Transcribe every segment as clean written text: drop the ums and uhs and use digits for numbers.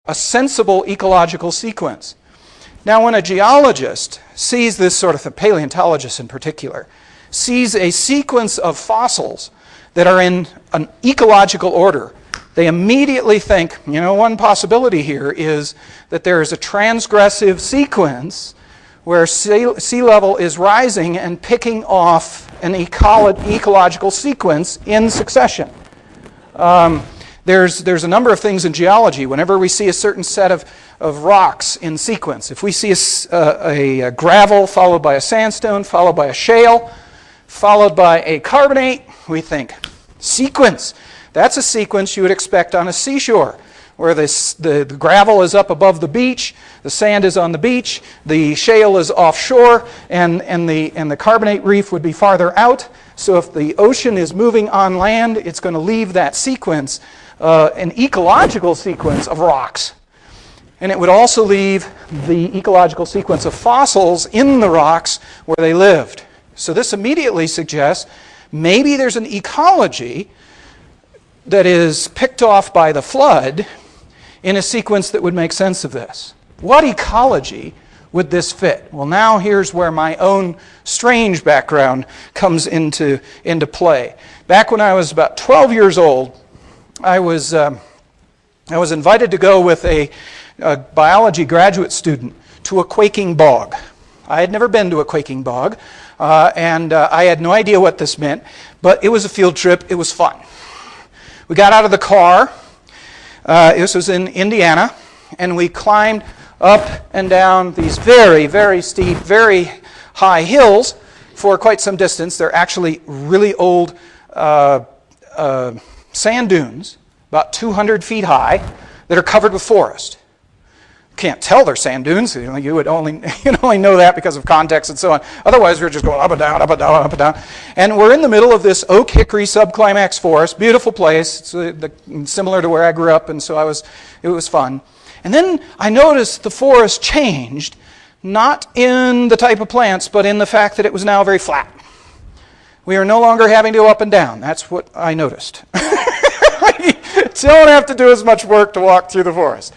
a sensible ecological sequence. Now, when a geologist sees this sort of, a paleontologist in particular, sees a sequence of fossils that are in an ecological order, they immediately think, you know, one possibility here is that there is a transgressive sequence where sea level is rising and picking off an ecological sequence in succession. There's a number of things in geology. Whenever we see a certain set of rocks in sequence, if we see a gravel followed by a sandstone, followed by a shale, followed by a carbonate, we think, sequence. That's a sequence you would expect on a seashore, where the gravel is up above the beach, the sand is on the beach, the shale is offshore, and the carbonate reef would be farther out. So if the ocean is moving on land, it's going to leave that sequence, an ecological sequence of rocks. And it would also leave the ecological sequence of fossils in the rocks where they lived. So this immediately suggests maybe there's an ecology that is picked off by the flood in a sequence that would make sense of this. What ecology would this fit? Well, now here's where my own strange background comes into play. Back when I was about 12 years old, I was invited to go with a biology graduate student to a quaking bog. I had never been to a quaking bog, and I had no idea what this meant, but it was a field trip. It was fun. We got out of the car. This was in Indiana, and we climbed up and down these very, very steep, very high hills for quite some distance. They're actually really old sand dunes, about 200 feet high, that are covered with forest. Can't tell they're sand dunes. You would only know that because of context and so on. Otherwise, we're just going up and down, up and down, up and down. And we're in the middle of this oak hickory subclimax forest. Beautiful place. It's similar to where I grew up, and so it was fun. And then I noticed the forest changed, not in the type of plants, but in the fact that it was now very flat. We are no longer having to go up and down. That's what I noticed. You don't have to do as much work to walk through the forest.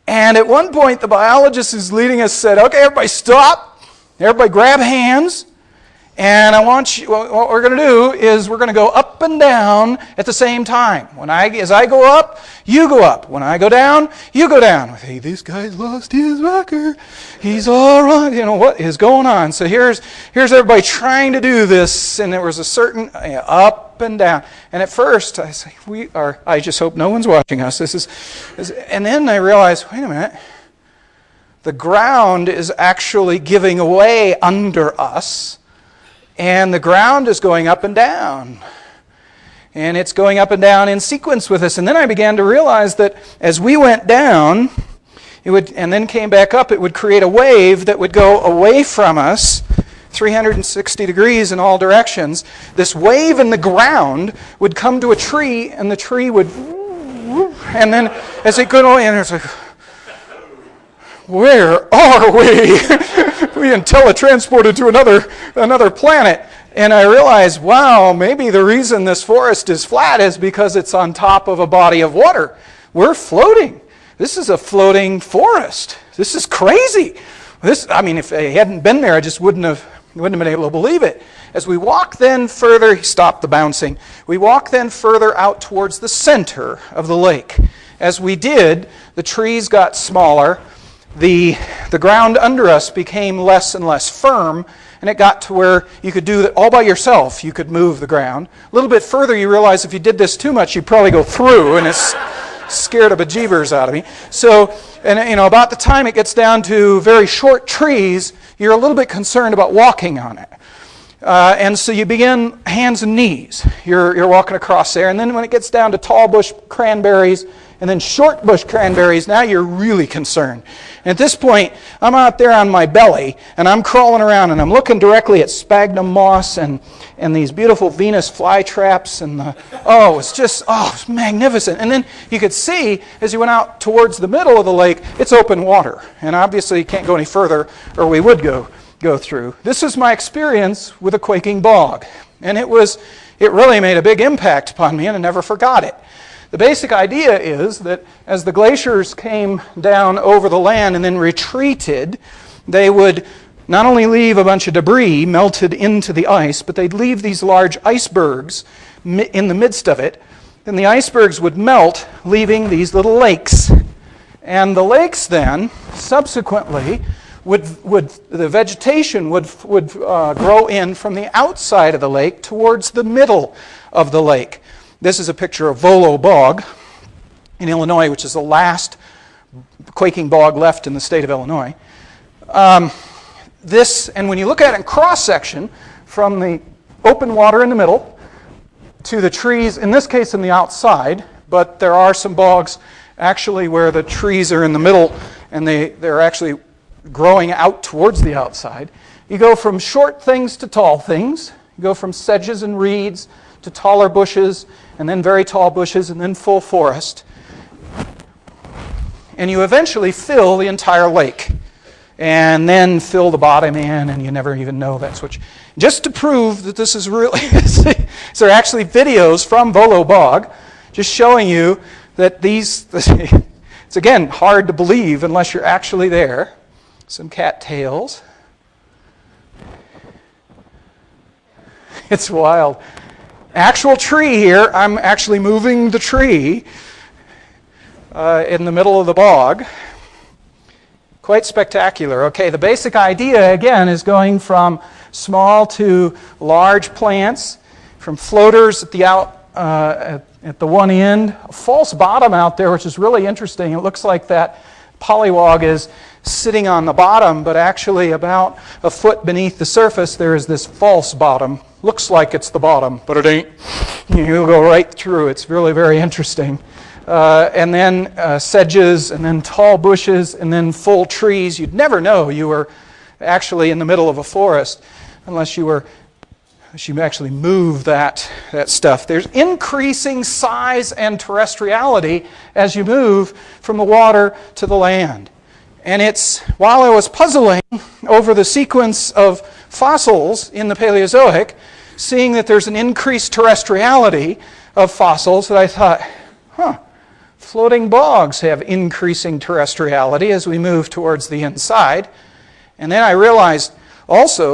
And at one point, the biologist who's leading us said, okay, everybody stop. Everybody grab hands. And what we're going to do is we're going to go up and down at the same time. As I go up, you go up. When I go down, you go down. Hey, this guy's lost his rocker. He's all right. You know, what is going on? So here's everybody trying to do this. And there was a certain up and down. And at first, I say, I just hope no one's watching us. And then I realized, wait a minute. The ground is actually giving away under us. And the ground is going up and down. And it's going up and down in sequence with us. And then I began to realize that as we went down, and then came back up, it would create a wave that would go away from us 360 degrees in all directions. This wave in the ground would come to a tree, and the tree would... And then as it goes away, and it's like... Where are we? We teletransported to another planet. And I realized, wow, maybe the reason this forest is flat is because it's on top of a body of water. We're floating. This is a floating forest. This is crazy. If I hadn't been there, I just wouldn't have been able to believe it. As we walk then further, he stopped the bouncing. We walk then further out towards the center of the lake. As we did, the trees got smaller. The ground under us became less and less firm, and it got to where you could do it all by yourself. You could move the ground. A little bit further, you realize if you did this too much, you'd probably go through, and it's scared the bejeebers out of me. So, about the time it gets down to very short trees, you're a little bit concerned about walking on it. And so you begin hands and knees. You're walking across there, and then when it gets down to tall bush cranberries, and then short bush cranberries, now you're really concerned. And at this point, I'm out there on my belly, and I'm crawling around, and I'm looking directly at sphagnum moss and these beautiful Venus flytraps, and it's magnificent. And then you could see, as you went out towards the middle of the lake, it's open water. And obviously you can't go any further, or we would go through. This is my experience with a quaking bog. And it really made a big impact upon me, and I never forgot it. The basic idea is that as the glaciers came down over the land and then retreated, they would not only leave a bunch of debris melted into the ice, but they'd leave these large icebergs in the midst of it. Then the icebergs would melt, leaving these little lakes. And the lakes then, subsequently, the vegetation would grow in from the outside of the lake towards the middle of the lake. This is a picture of Volo Bog in Illinois, which is the last quaking bog left in the state of Illinois. And when you look at it in cross-section, from the open water in the middle to the trees, in this case in the outside, but there are some bogs actually where the trees are in the middle and they're actually growing out towards the outside. You go from short things to tall things. You go from sedges and reeds to taller bushes, and then very tall bushes, and then full forest. And you eventually fill the entire lake, and then fill the bottom in, and you never even know that's what just to prove that this is really, so there are actually videos from Volo Bog, just showing you that these, it's again hard to believe unless you're actually there. Some cattails. It's wild. Actual tree here. I'm actually moving the tree in the middle of the bog. Quite spectacular. Okay, the basic idea, again, is going from small to large plants, from floaters at the one end, a false bottom out there, which is really interesting. It looks like that pollywog is sitting on the bottom, but actually about a foot beneath the surface there is this false bottom. Looks like it's the bottom, but it ain't. You'll go right through. It's really very interesting. And then sedges, and then tall bushes, and then full trees. You'd never know you were actually in the middle of a forest unless you actually move that stuff. There's increasing size and terrestriality as you move from the water to the land. And it's, while I was puzzling over the sequence of fossils in the Paleozoic, seeing that there's an increased terrestriality of fossils, that I thought, floating bogs have increasing terrestriality as we move towards the inside. And then I realized also